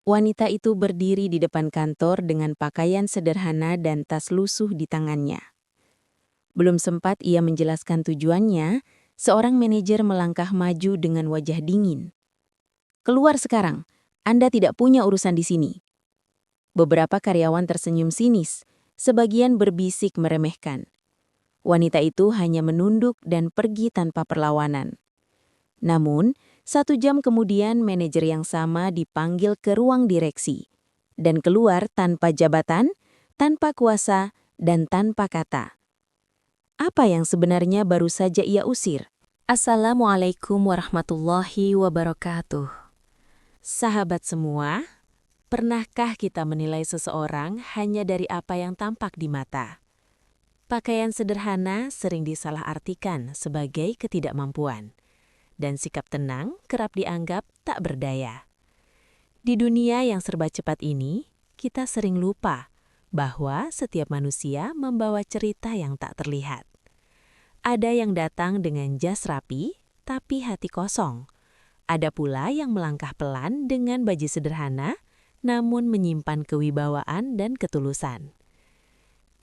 Wanita itu berdiri di depan kantor dengan pakaian sederhana dan tas lusuh di tangannya. Belum sempat ia menjelaskan tujuannya, seorang manajer melangkah maju dengan wajah dingin. "Keluar sekarang, Anda tidak punya urusan di sini." Beberapa karyawan tersenyum sinis, sebagian berbisik meremehkan. Wanita itu hanya menunduk dan pergi tanpa perlawanan. Namun, 1 jam kemudian manajer yang sama dipanggil ke ruang direksi dan keluar tanpa jabatan, tanpa kuasa, dan tanpa kata. Apa yang sebenarnya baru saja ia usir? Assalamualaikum warahmatullahi wabarakatuh. Sahabat semua, pernahkah kita menilai seseorang hanya dari apa yang tampak di mata? Pakaian sederhana sering disalahartikan sebagai ketidakmampuan, dan sikap tenang kerap dianggap tak berdaya. Di dunia yang serba cepat ini, kita sering lupa bahwa setiap manusia membawa cerita yang tak terlihat. Ada yang datang dengan jas rapi, tapi hati kosong. Ada pula yang melangkah pelan dengan baju sederhana, namun menyimpan kewibawaan dan ketulusan.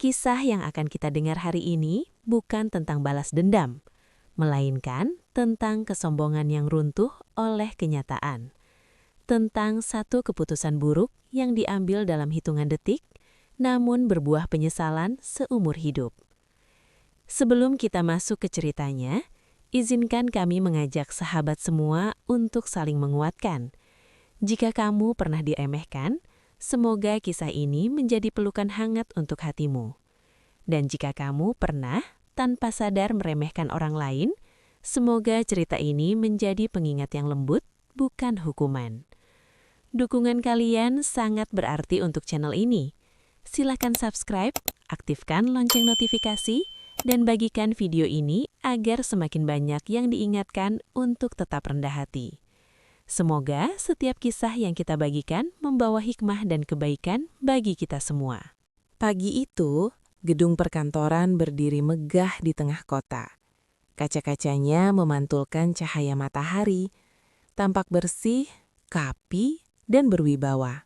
Kisah yang akan kita dengar hari ini bukan tentang balas dendam, melainkan tentang kesombongan yang runtuh oleh kenyataan. Tentang satu keputusan buruk yang diambil dalam hitungan detik, namun berbuah penyesalan seumur hidup. Sebelum kita masuk ke ceritanya, izinkan kami mengajak sahabat semua untuk saling menguatkan. Jika kamu pernah diremehkan, semoga kisah ini menjadi pelukan hangat untuk hatimu. Dan jika kamu pernah tanpa sadar meremehkan orang lain, semoga cerita ini menjadi pengingat yang lembut, bukan hukuman. Dukungan kalian sangat berarti untuk channel ini. Silakan subscribe, aktifkan lonceng notifikasi, dan bagikan video ini agar semakin banyak yang diingatkan untuk tetap rendah hati. Semoga setiap kisah yang kita bagikan membawa hikmah dan kebaikan bagi kita semua. Pagi itu, gedung perkantoran berdiri megah di tengah kota. Kaca-kacanya memantulkan cahaya matahari, tampak bersih, rapi, dan berwibawa.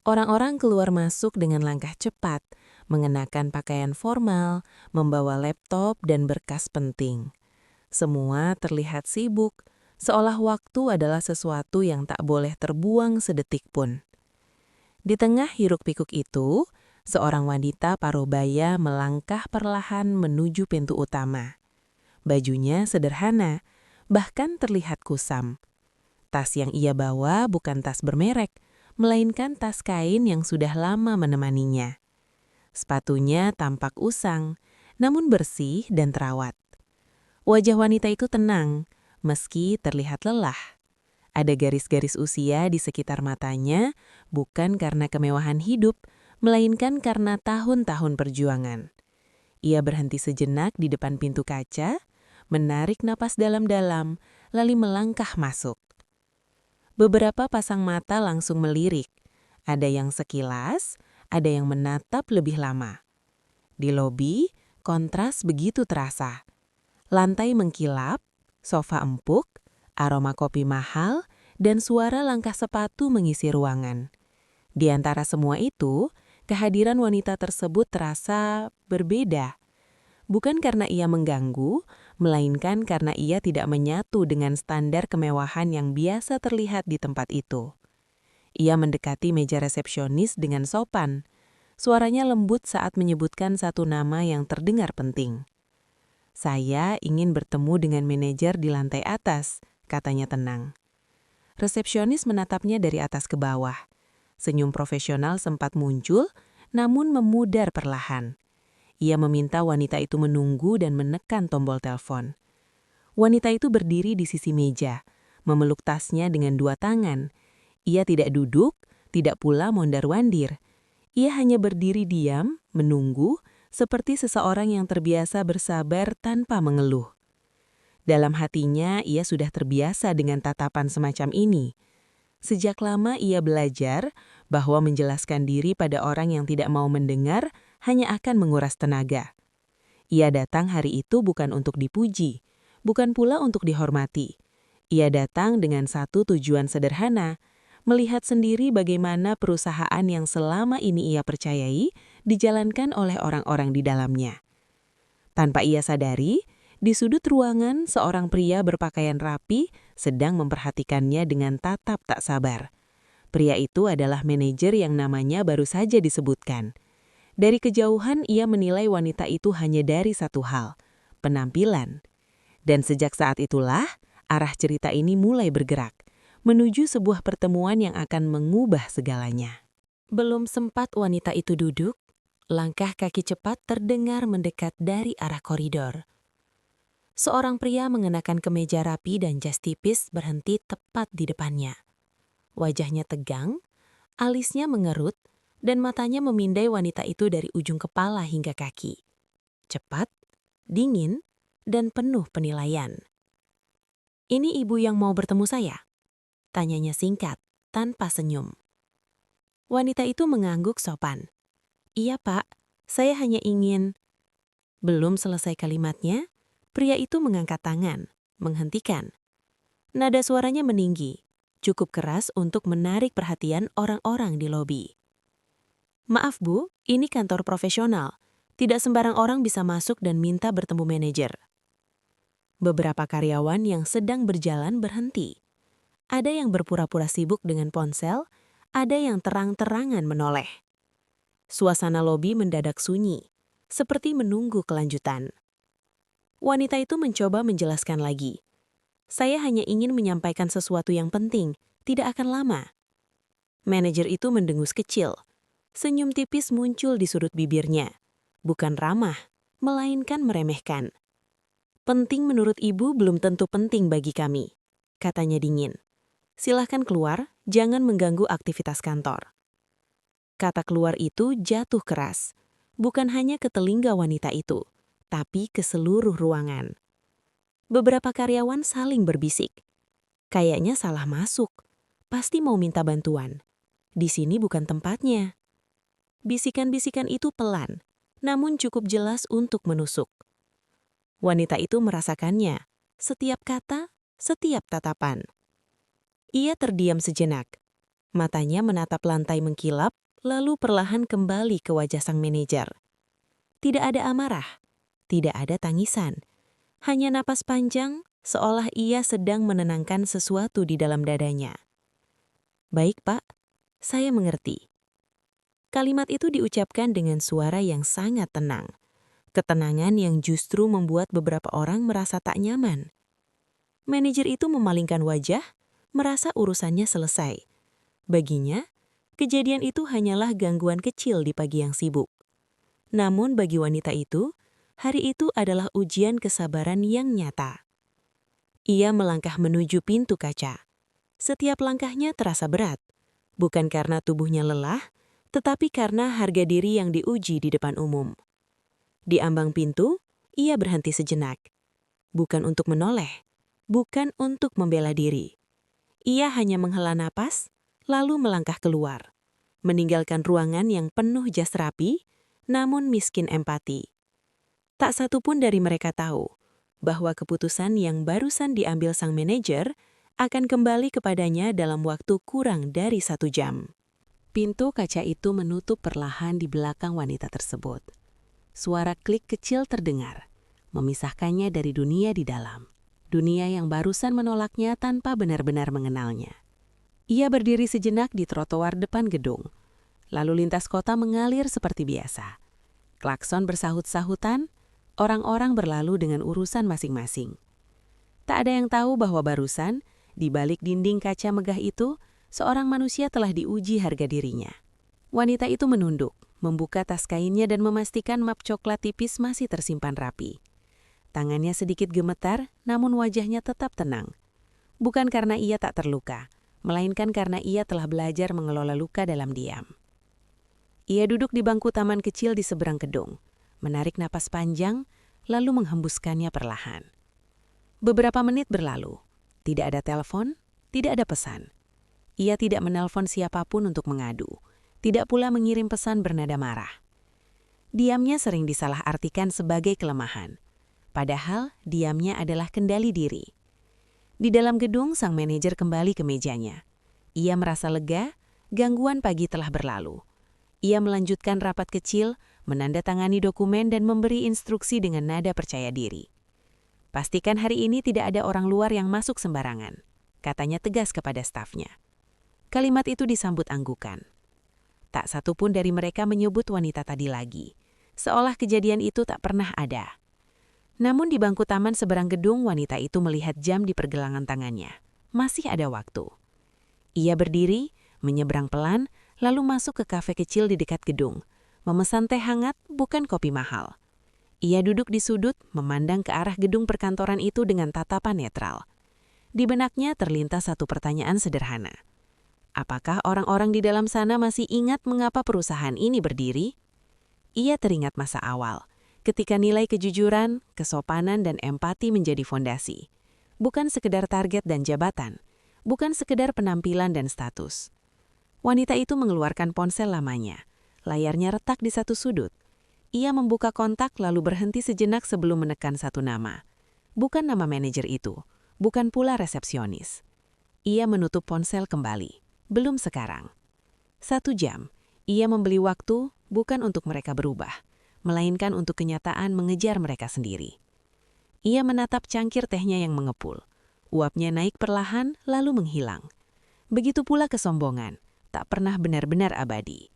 Orang-orang keluar masuk dengan langkah cepat, mengenakan pakaian formal, membawa laptop dan berkas penting. Semua terlihat sibuk, seolah waktu adalah sesuatu yang tak boleh terbuang sedetik pun. Di tengah hiruk-pikuk itu, seorang wanita parubaya melangkah perlahan menuju pintu utama. Bajunya sederhana, bahkan terlihat kusam. Tas yang ia bawa bukan tas bermerek, melainkan tas kain yang sudah lama menemaninya. Sepatunya tampak usang, namun bersih dan terawat. Wajah wanita itu tenang, meski terlihat lelah. Ada garis-garis usia di sekitar matanya, bukan karena kemewahan hidup, melainkan karena tahun-tahun perjuangan. Ia berhenti sejenak di depan pintu kaca, menarik napas dalam-dalam, lalu melangkah masuk. Beberapa pasang mata langsung melirik. Ada yang sekilas, ada yang menatap lebih lama. Di lobi, kontras begitu terasa. Lantai mengkilap, sofa empuk, aroma kopi mahal, dan suara langkah sepatu mengisi ruangan. Di antara semua itu, kehadiran wanita tersebut terasa berbeda. Bukan karena ia mengganggu, melainkan karena ia tidak menyatu dengan standar kemewahan yang biasa terlihat di tempat itu. Ia mendekati meja resepsionis dengan sopan. Suaranya lembut saat menyebutkan satu nama yang terdengar penting. "Saya ingin bertemu dengan manajer di lantai atas," katanya tenang. Resepsionis menatapnya dari atas ke bawah. Senyum profesional sempat muncul, namun memudar perlahan. Ia meminta wanita itu menunggu dan menekan tombol telepon. Wanita itu berdiri di sisi meja, memeluk tasnya dengan 2 tangan. Ia tidak duduk, tidak pula mondar-mandir. Ia hanya berdiri diam, menunggu, seperti seseorang yang terbiasa bersabar tanpa mengeluh. Dalam hatinya, ia sudah terbiasa dengan tatapan semacam ini. Sejak lama ia belajar bahwa menjelaskan diri pada orang yang tidak mau mendengar hanya akan menguras tenaga. Ia datang hari itu bukan untuk dipuji, bukan pula untuk dihormati. Ia datang dengan satu tujuan sederhana, melihat sendiri bagaimana perusahaan yang selama ini ia percayai dijalankan oleh orang-orang di dalamnya. Tanpa ia sadari, di sudut ruangan seorang pria berpakaian rapi sedang memperhatikannya dengan tatap tak sabar. Pria itu adalah manajer yang namanya baru saja disebutkan. Dari kejauhan ia menilai wanita itu hanya dari satu hal, penampilan. Dan sejak saat itulah, arah cerita ini mulai bergerak, menuju sebuah pertemuan yang akan mengubah segalanya. Belum sempat wanita itu duduk, langkah kaki cepat terdengar mendekat dari arah koridor. Seorang pria mengenakan kemeja rapi dan jas tipis berhenti tepat di depannya. Wajahnya tegang, alisnya mengerut, dan matanya memindai wanita itu dari ujung kepala hingga kaki. Cepat, dingin, dan penuh penilaian. "Ini ibu yang mau bertemu saya?" tanyanya singkat, tanpa senyum. Wanita itu mengangguk sopan. "Iya pak, saya hanya ingin..." Belum selesai kalimatnya, pria itu mengangkat tangan, menghentikan. Nada suaranya meninggi, cukup keras untuk menarik perhatian orang-orang di lobi. "Maaf bu, ini kantor profesional. Tidak sembarang orang bisa masuk dan minta bertemu manajer." Beberapa karyawan yang sedang berjalan berhenti. Ada yang berpura-pura sibuk dengan ponsel, ada yang terang-terangan menoleh. Suasana lobi mendadak sunyi, seperti menunggu kelanjutan. Wanita itu mencoba menjelaskan lagi. "Saya hanya ingin menyampaikan sesuatu yang penting, tidak akan lama." Manajer itu mendengus kecil. Senyum tipis muncul di sudut bibirnya. Bukan ramah, melainkan meremehkan. "Penting menurut ibu belum tentu penting bagi kami," katanya dingin. "Silahkan keluar, jangan mengganggu aktivitas kantor." Kata keluar itu jatuh keras, bukan hanya ke telinga wanita itu, tapi ke seluruh ruangan. Beberapa karyawan saling berbisik. "Kayaknya salah masuk, pasti mau minta bantuan. Di sini bukan tempatnya." Bisikan-bisikan itu pelan, namun cukup jelas untuk menusuk. Wanita itu merasakannya, setiap kata, setiap tatapan. Ia terdiam sejenak. Matanya menatap lantai mengkilap, lalu perlahan kembali ke wajah sang manajer. Tidak ada amarah, tidak ada tangisan. Hanya napas panjang, seolah ia sedang menenangkan sesuatu di dalam dadanya. "Baik pak, saya mengerti." Kalimat itu diucapkan dengan suara yang sangat tenang. Ketenangan yang justru membuat beberapa orang merasa tak nyaman. Manajer itu memalingkan wajah, merasa urusannya selesai. Baginya, kejadian itu hanyalah gangguan kecil di pagi yang sibuk. Namun bagi wanita itu, hari itu adalah ujian kesabaran yang nyata. Ia melangkah menuju pintu kaca. Setiap langkahnya terasa berat, bukan karena tubuhnya lelah, tetapi karena harga diri yang diuji di depan umum. Di ambang pintu, ia berhenti sejenak. Bukan untuk menoleh, bukan untuk membela diri. Ia hanya menghela napas, lalu melangkah keluar, meninggalkan ruangan yang penuh jas rapi, namun miskin empati. Tak satu pun dari mereka tahu bahwa keputusan yang barusan diambil sang manajer akan kembali kepadanya dalam waktu kurang dari 1 jam. Pintu kaca itu menutup perlahan di belakang wanita tersebut. Suara klik kecil terdengar, memisahkannya dari dunia di dalam. Dunia yang barusan menolaknya tanpa benar-benar mengenalnya. Ia berdiri sejenak di trotoar depan gedung. Lalu lintas kota mengalir seperti biasa. Klakson bersahut-sahutan, orang-orang berlalu dengan urusan masing-masing. Tak ada yang tahu bahwa barusan, di balik dinding kaca megah itu, seorang manusia telah diuji harga dirinya. Wanita itu menunduk, membuka tas kainnya dan memastikan map coklat tipis masih tersimpan rapi. Tangannya sedikit gemetar, namun wajahnya tetap tenang. Bukan karena ia tak terluka, melainkan karena ia telah belajar mengelola luka dalam diam. Ia duduk di bangku taman kecil di seberang gedung, menarik napas panjang, lalu menghembuskannya perlahan. Beberapa menit berlalu. Tidak ada telepon, tidak ada pesan. Ia tidak menelpon siapapun untuk mengadu, tidak pula mengirim pesan bernada marah. Diamnya sering disalahartikan sebagai kelemahan. Padahal, diamnya adalah kendali diri. Di dalam gedung, sang manajer kembali ke mejanya. Ia merasa lega, gangguan pagi telah berlalu. Ia melanjutkan rapat kecil, menandatangani dokumen dan memberi instruksi dengan nada percaya diri. "Pastikan hari ini tidak ada orang luar yang masuk sembarangan," katanya tegas kepada stafnya. Kalimat itu disambut anggukan. Tak satu pun dari mereka menyebut wanita tadi lagi, seolah kejadian itu tak pernah ada. Namun di bangku taman seberang gedung, wanita itu melihat jam di pergelangan tangannya. Masih ada waktu. Ia berdiri, menyeberang pelan, lalu masuk ke kafe kecil di dekat gedung, memesan teh hangat, bukan kopi mahal. Ia duduk di sudut, memandang ke arah gedung perkantoran itu dengan tatapan netral. Di benaknya terlintas satu pertanyaan sederhana. Apakah orang-orang di dalam sana masih ingat mengapa perusahaan ini berdiri? Ia teringat masa awal, ketika nilai kejujuran, kesopanan, dan empati menjadi fondasi. Bukan sekedar target dan jabatan, bukan sekedar penampilan dan status. Wanita itu mengeluarkan ponsel lamanya. Layarnya retak di satu sudut. Ia membuka kontak lalu berhenti sejenak sebelum menekan satu nama. Bukan nama manajer itu, bukan pula resepsionis. Ia menutup ponsel kembali. Belum sekarang. 1 jam, ia membeli waktu bukan untuk mereka berubah, melainkan untuk kenyataan mengejar mereka sendiri. Ia menatap cangkir tehnya yang mengepul. Uapnya naik perlahan lalu menghilang. Begitu pula kesombongan, tak pernah benar-benar abadi.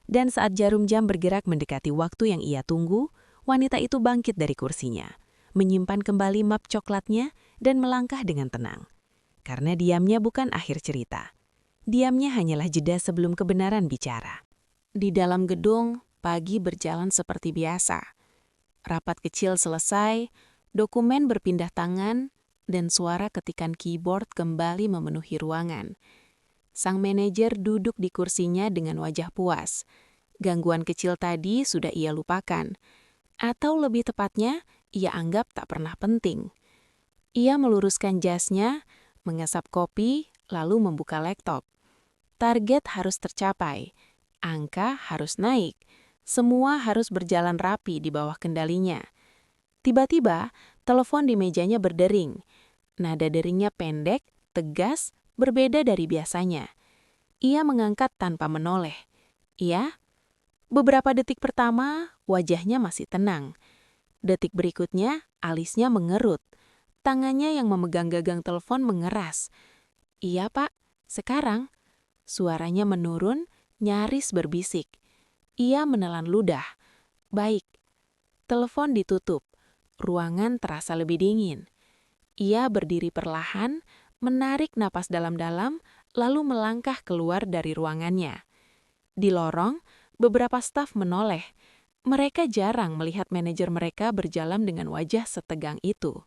Dan saat jarum jam bergerak mendekati waktu yang ia tunggu, wanita itu bangkit dari kursinya, menyimpan kembali map coklatnya dan melangkah dengan tenang. Karena diamnya bukan akhir cerita. Diamnya hanyalah jeda sebelum kebenaran bicara. Di dalam gedung, pagi berjalan seperti biasa. Rapat kecil selesai, dokumen berpindah tangan, dan suara ketikan keyboard kembali memenuhi ruangan. Sang manajer duduk di kursinya dengan wajah puas. Gangguan kecil tadi sudah ia lupakan. Atau lebih tepatnya, ia anggap tak pernah penting. Ia meluruskan jasnya, mengesap kopi, lalu membuka laptop. Target harus tercapai, angka harus naik, semua harus berjalan rapi di bawah kendalinya. Tiba-tiba, telepon di mejanya berdering. Nada deringnya pendek, tegas, berbeda dari biasanya. Ia mengangkat tanpa menoleh. "Iya?" Beberapa detik pertama, wajahnya masih tenang. Detik berikutnya, alisnya mengerut. Tangannya yang memegang gagang telepon mengeras. "Iya, Pak. Sekarang." Suaranya menurun, nyaris berbisik. Ia menelan ludah. "Baik." Telepon ditutup. Ruangan terasa lebih dingin. Ia berdiri perlahan, menarik napas dalam-dalam, lalu melangkah keluar dari ruangannya. Di lorong, beberapa staf menoleh. Mereka jarang melihat manajer mereka berjalan dengan wajah setegang itu.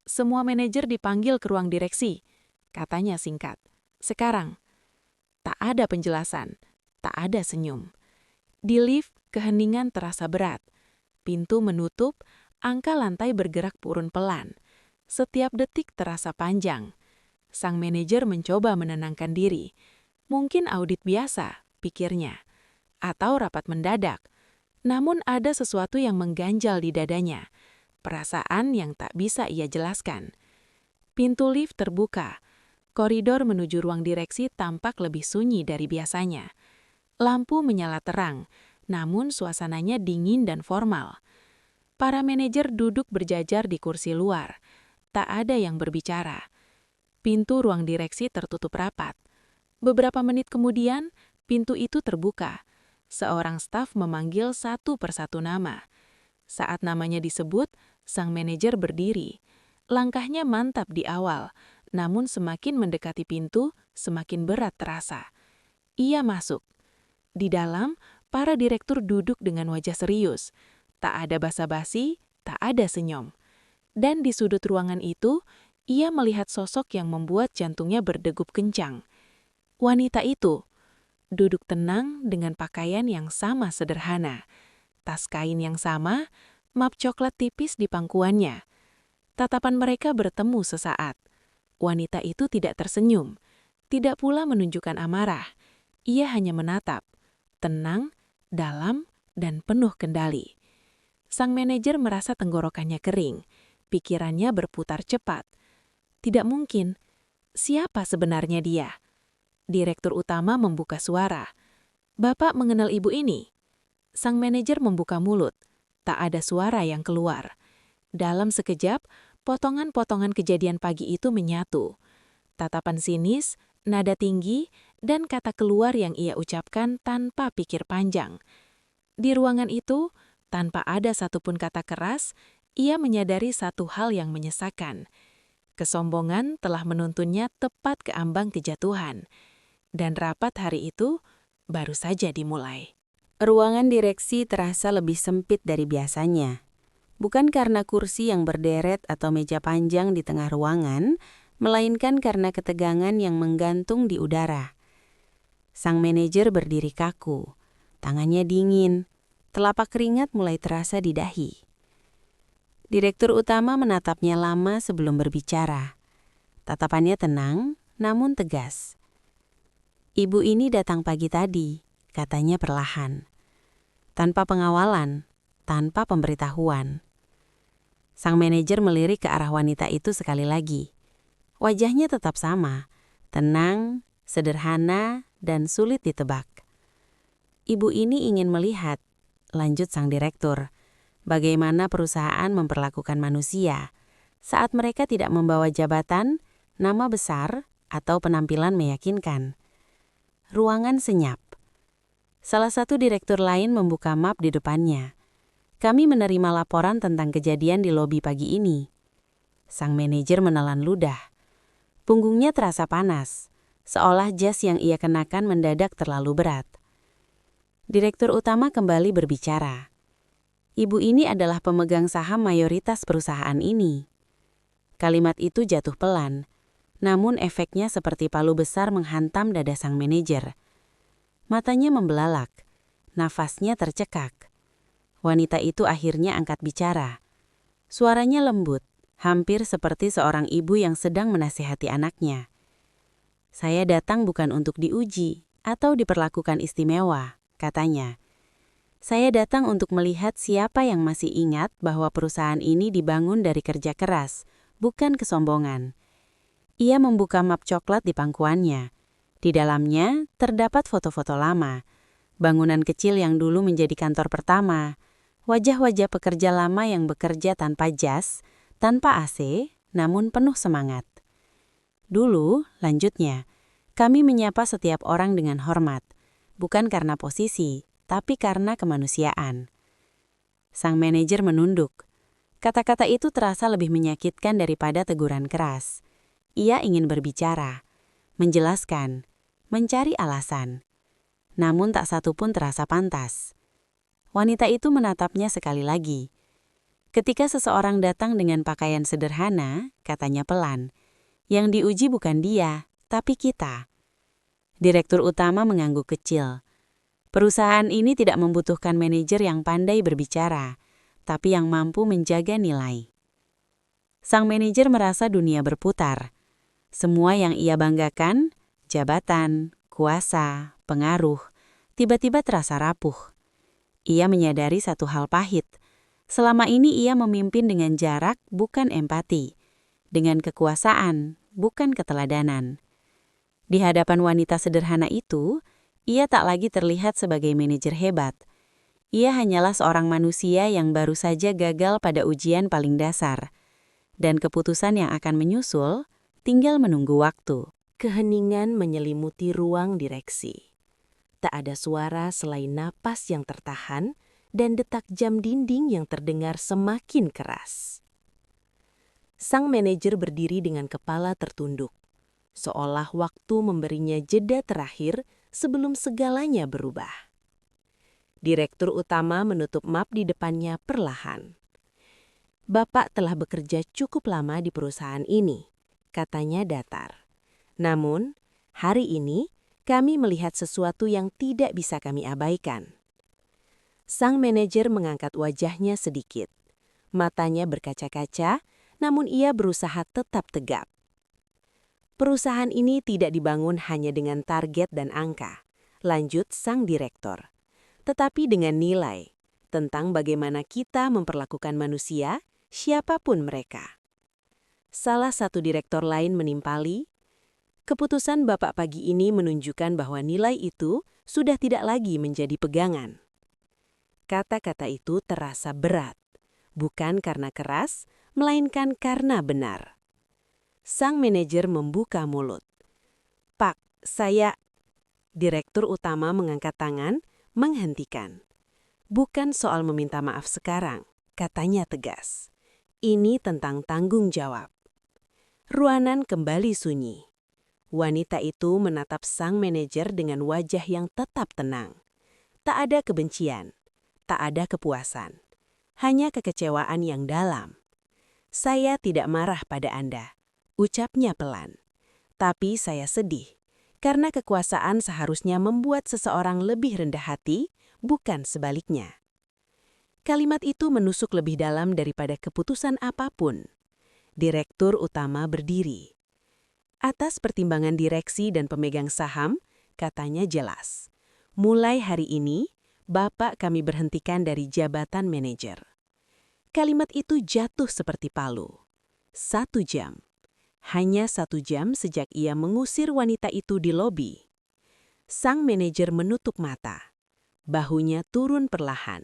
"Semua manajer dipanggil ke ruang direksi," katanya singkat. "Sekarang." Tak ada penjelasan, tak ada senyum. Di lift, keheningan terasa berat. Pintu menutup, angka lantai bergerak turun pelan. Setiap detik terasa panjang. Sang manajer mencoba menenangkan diri. Mungkin audit biasa, pikirnya. Atau rapat mendadak. Namun ada sesuatu yang mengganjal di dadanya. Perasaan yang tak bisa ia jelaskan. Pintu lift terbuka. Koridor menuju ruang direksi tampak lebih sunyi dari biasanya. Lampu menyala terang, namun suasananya dingin dan formal. Para manajer duduk berjajar di kursi luar. Tak ada yang berbicara. Pintu ruang direksi tertutup rapat. Beberapa menit kemudian, pintu itu terbuka. Seorang staf memanggil satu persatu nama. Saat namanya disebut, sang manajer berdiri. Langkahnya mantap di awal, namun semakin mendekati pintu, semakin berat terasa. Ia masuk. Di dalam, para direktur duduk dengan wajah serius. Tak ada basa-basi, tak ada senyum. Dan di sudut ruangan itu, ia melihat sosok yang membuat jantungnya berdegup kencang. Wanita itu duduk tenang dengan pakaian yang sama sederhana. Tas kain yang sama, map coklat tipis di pangkuannya. Tatapan mereka bertemu sesaat. Wanita itu tidak tersenyum, tidak pula menunjukkan amarah. Ia hanya menatap, tenang, dalam, dan penuh kendali. Sang manajer merasa tenggorokannya kering, pikirannya berputar cepat. Tidak mungkin. Siapa sebenarnya dia? Direktur utama membuka suara. "Bapak mengenal ibu ini?" Sang manajer membuka mulut. Tak ada suara yang keluar. Dalam sekejap, potongan-potongan kejadian pagi itu menyatu. Tatapan sinis, nada tinggi, dan kata keluar yang ia ucapkan tanpa pikir panjang. Di ruangan itu, tanpa ada satupun kata keras, ia menyadari satu hal yang menyesakan. Kesombongan telah menuntunnya tepat ke ambang kejatuhan. Dan rapat hari itu baru saja dimulai. Ruangan direksi terasa lebih sempit dari biasanya. Bukan karena kursi yang berderet atau meja panjang di tengah ruangan, melainkan karena ketegangan yang menggantung di udara. Sang manajer berdiri kaku, tangannya dingin, telapak keringat mulai terasa di dahi. Direktur utama menatapnya lama sebelum berbicara. Tatapannya tenang, namun tegas. "Ibu ini datang pagi tadi," katanya perlahan. Tanpa pengawalan, tanpa pemberitahuan. Sang manajer melirik ke arah wanita itu sekali lagi. Wajahnya tetap sama, tenang, sederhana, dan sulit ditebak. "Ibu ini ingin melihat," lanjut sang direktur, "bagaimana perusahaan memperlakukan manusia saat mereka tidak membawa jabatan, nama besar, atau penampilan meyakinkan." Ruangan senyap. Salah satu direktur lain membuka map di depannya. "Kami menerima laporan tentang kejadian di lobi pagi ini." Sang manajer menelan ludah. Punggungnya terasa panas, seolah jas yang ia kenakan mendadak terlalu berat. Direktur utama kembali berbicara. "Ibu ini adalah pemegang saham mayoritas perusahaan ini." Kalimat itu jatuh pelan, namun efeknya seperti palu besar menghantam dada sang manajer. Matanya membelalak, nafasnya tercekak. Wanita itu akhirnya angkat bicara. Suaranya lembut, hampir seperti seorang ibu yang sedang menasihati anaknya. "Saya datang bukan untuk diuji atau diperlakukan istimewa," katanya. "Saya datang untuk melihat siapa yang masih ingat bahwa perusahaan ini dibangun dari kerja keras, bukan kesombongan." Ia membuka map coklat di pangkuannya. Di dalamnya terdapat foto-foto lama, bangunan kecil yang dulu menjadi kantor pertama, wajah-wajah pekerja lama yang bekerja tanpa jas, tanpa AC, namun penuh semangat. "Dulu," lanjutnya, "kami menyapa setiap orang dengan hormat, bukan karena posisi, tapi karena kemanusiaan." Sang manajer menunduk. Kata-kata itu terasa lebih menyakitkan daripada teguran keras. Ia ingin berbicara, menjelaskan, mencari alasan. Namun tak satu pun terasa pantas. Wanita itu menatapnya sekali lagi. "Ketika seseorang datang dengan pakaian sederhana," katanya pelan, "yang diuji bukan dia, tapi kita." Direktur utama mengangguk kecil. Perusahaan ini tidak membutuhkan manajer yang pandai berbicara, tapi yang mampu menjaga nilai. Sang manajer merasa dunia berputar. Semua yang ia banggakan, jabatan, kuasa, pengaruh, tiba-tiba terasa rapuh. Ia menyadari satu hal pahit. Selama ini ia memimpin dengan jarak, bukan empati. Dengan kekuasaan, bukan keteladanan. Di hadapan wanita sederhana itu, ia tak lagi terlihat sebagai manajer hebat. Ia hanyalah seorang manusia yang baru saja gagal pada ujian paling dasar. Dan keputusan yang akan menyusul tinggal menunggu waktu. Keheningan menyelimuti ruang direksi. Tak ada suara selain napas yang tertahan dan detak jam dinding yang terdengar semakin keras. Sang manajer berdiri dengan kepala tertunduk, seolah waktu memberinya jeda terakhir sebelum segalanya berubah. Direktur utama menutup map di depannya perlahan. "Bapak telah bekerja cukup lama di perusahaan ini," katanya datar. "Namun, hari ini kami melihat sesuatu yang tidak bisa kami abaikan." Sang manajer mengangkat wajahnya sedikit. Matanya berkaca-kaca, namun ia berusaha tetap tegap. "Perusahaan ini tidak dibangun hanya dengan target dan angka," lanjut sang direktur, "tetapi dengan nilai tentang bagaimana kita memperlakukan manusia, siapapun mereka." Salah satu direktur lain menimpali, Keputusan Bapak pagi ini menunjukkan bahwa nilai itu sudah tidak lagi menjadi pegangan. Kata-kata itu terasa berat, bukan karena keras, melainkan karena benar. Sang manajer membuka mulut. "Pak, saya..." Direktur utama mengangkat tangan, menghentikan. "Bukan soal meminta maaf sekarang," katanya tegas. "Ini tentang tanggung jawab." Ruangan kembali sunyi. Wanita itu menatap sang manajer dengan wajah yang tetap tenang. Tak ada kebencian, tak ada kepuasan, hanya kekecewaan yang dalam. "Saya tidak marah pada Anda," ucapnya pelan. "Tapi saya sedih, karena kekuasaan seharusnya membuat seseorang lebih rendah hati, bukan sebaliknya." Kalimat itu menusuk lebih dalam daripada keputusan apapun. Direktur utama berdiri. Atas pertimbangan direksi dan pemegang saham, katanya jelas. "Mulai hari ini, Bapak kami berhentikan dari jabatan manajer." Kalimat itu jatuh seperti palu. 1 jam. Hanya 1 jam sejak ia mengusir wanita itu di lobi. Sang manajer menutup mata. Bahunya turun perlahan.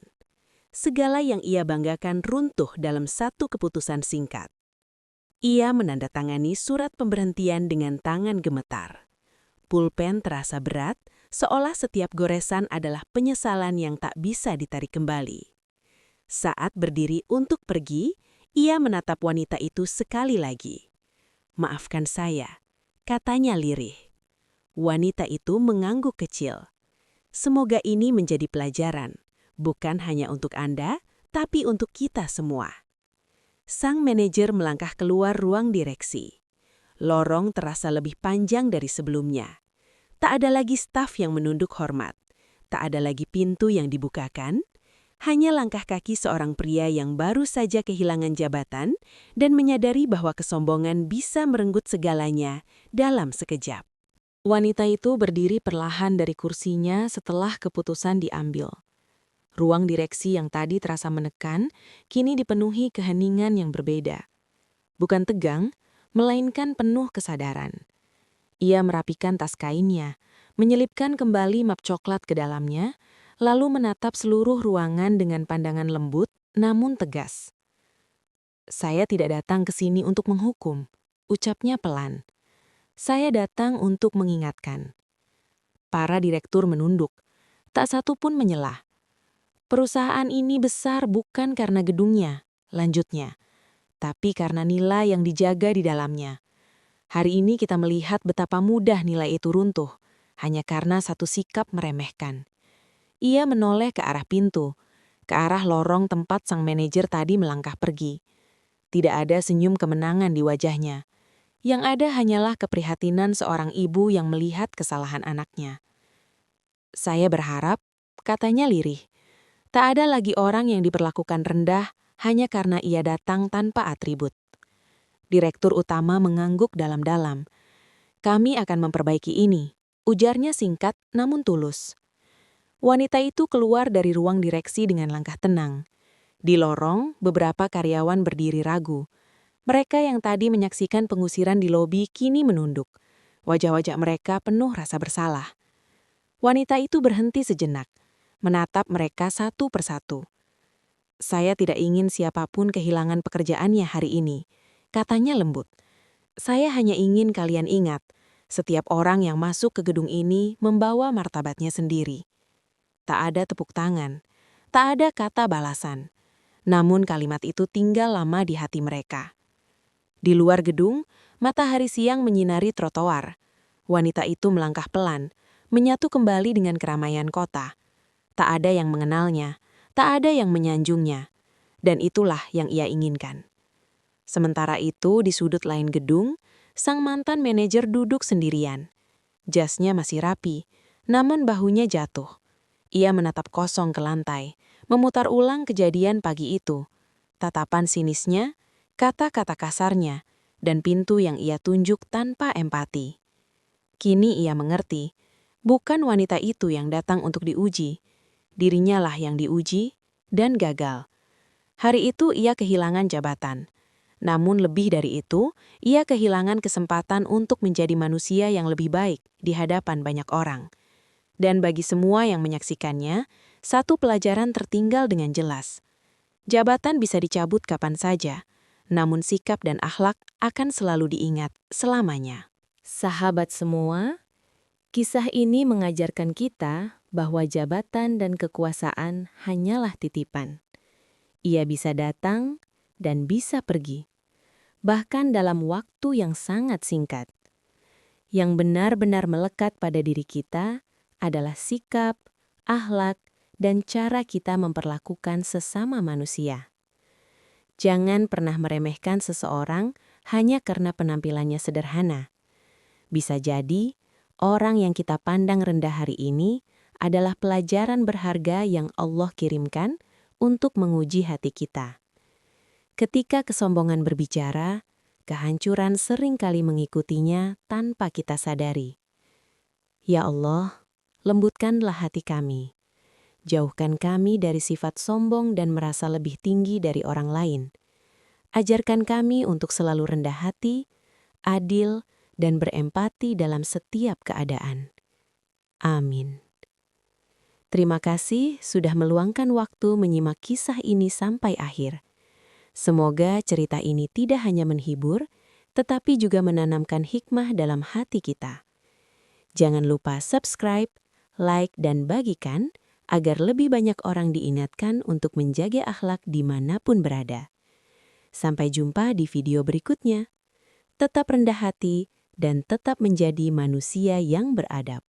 Segala yang ia banggakan runtuh dalam satu keputusan singkat. Ia menandatangani surat pemberhentian dengan tangan gemetar. Pulpen terasa berat, seolah setiap goresan adalah penyesalan yang tak bisa ditarik kembali. Saat berdiri untuk pergi, ia menatap wanita itu sekali lagi. "Maafkan saya," katanya lirih. Wanita itu mengangguk kecil. "Semoga ini menjadi pelajaran, bukan hanya untuk Anda, tapi untuk kita semua." Sang manajer melangkah keluar ruang direksi. Lorong terasa lebih panjang dari sebelumnya. Tak ada lagi staf yang menunduk hormat. Tak ada lagi pintu yang dibukakan. Hanya langkah kaki seorang pria yang baru saja kehilangan jabatan dan menyadari bahwa kesombongan bisa merenggut segalanya dalam sekejap. Wanita itu berdiri perlahan dari kursinya setelah keputusan diambil. Ruang direksi yang tadi terasa menekan, kini dipenuhi keheningan yang berbeda. Bukan tegang, melainkan penuh kesadaran. Ia merapikan tas kainnya, menyelipkan kembali map coklat ke dalamnya, lalu menatap seluruh ruangan dengan pandangan lembut, namun tegas. "Saya tidak datang ke sini untuk menghukum," ucapnya pelan. "Saya datang untuk mengingatkan." Para direktur menunduk. Tak satu pun menyelah. "Perusahaan ini besar bukan karena gedungnya," lanjutnya, "tapi karena nilai yang dijaga di dalamnya. Hari ini kita melihat betapa mudah nilai itu runtuh, hanya karena satu sikap meremehkan." Ia menoleh ke arah pintu, ke arah lorong tempat sang manajer tadi melangkah pergi. Tidak ada senyum kemenangan di wajahnya. Yang ada hanyalah keprihatinan seorang ibu yang melihat kesalahan anaknya. "Saya berharap," katanya lirih, "tak ada lagi orang yang diperlakukan rendah hanya karena ia datang tanpa atribut." Direktur utama mengangguk dalam-dalam. "Kami akan memperbaiki ini," ujarnya singkat namun tulus. Wanita itu keluar dari ruang direksi dengan langkah tenang. Di lorong, beberapa karyawan berdiri ragu. Mereka yang tadi menyaksikan pengusiran di lobi kini menunduk. Wajah-wajah mereka penuh rasa bersalah. Wanita itu berhenti sejenak, menatap mereka satu persatu. "Saya tidak ingin siapapun kehilangan pekerjaannya hari ini," katanya lembut. "Saya hanya ingin kalian ingat, setiap orang yang masuk ke gedung ini membawa martabatnya sendiri." Tak ada tepuk tangan, tak ada kata balasan. Namun kalimat itu tinggal lama di hati mereka. Di luar gedung, matahari siang menyinari trotoar. Wanita itu melangkah pelan, menyatu kembali dengan keramaian kota. Tak ada yang mengenalnya, tak ada yang menyanjungnya. Dan itulah yang ia inginkan. Sementara itu, di sudut lain gedung, sang mantan manajer duduk sendirian. Jasnya masih rapi, namun bahunya jatuh. Ia menatap kosong ke lantai, memutar ulang kejadian pagi itu. Tatapan sinisnya, kata-kata kasarnya, dan pintu yang ia tunjuk tanpa empati. Kini ia mengerti, bukan wanita itu yang datang untuk diuji. Dirinya lah yang diuji dan gagal. Hari itu ia kehilangan jabatan. Namun lebih dari itu, ia kehilangan kesempatan untuk menjadi manusia yang lebih baik di hadapan banyak orang. Dan bagi semua yang menyaksikannya, satu pelajaran tertinggal dengan jelas. Jabatan bisa dicabut kapan saja, namun sikap dan akhlak akan selalu diingat selamanya. Sahabat semua, kisah ini mengajarkan kita bahwa jabatan dan kekuasaan hanyalah titipan. Ia bisa datang dan bisa pergi, bahkan dalam waktu yang sangat singkat. Yang benar-benar melekat pada diri kita adalah sikap, akhlak, dan cara kita memperlakukan sesama manusia. Jangan pernah meremehkan seseorang hanya karena penampilannya sederhana. Bisa jadi, orang yang kita pandang rendah hari ini adalah pelajaran berharga yang Allah kirimkan untuk menguji hati kita. Ketika kesombongan berbicara, kehancuran seringkali mengikutinya tanpa kita sadari. Ya Allah, lembutkanlah hati kami. Jauhkan kami dari sifat sombong dan merasa lebih tinggi dari orang lain. Ajarkan kami untuk selalu rendah hati, adil, dan berempati dalam setiap keadaan. Amin. Terima kasih sudah meluangkan waktu menyimak kisah ini sampai akhir. Semoga cerita ini tidak hanya menghibur, tetapi juga menanamkan hikmah dalam hati kita. Jangan lupa subscribe, like, dan bagikan agar lebih banyak orang diingatkan untuk menjaga akhlak dimanapun berada. Sampai jumpa di video berikutnya. Tetap rendah hati dan tetap menjadi manusia yang beradab.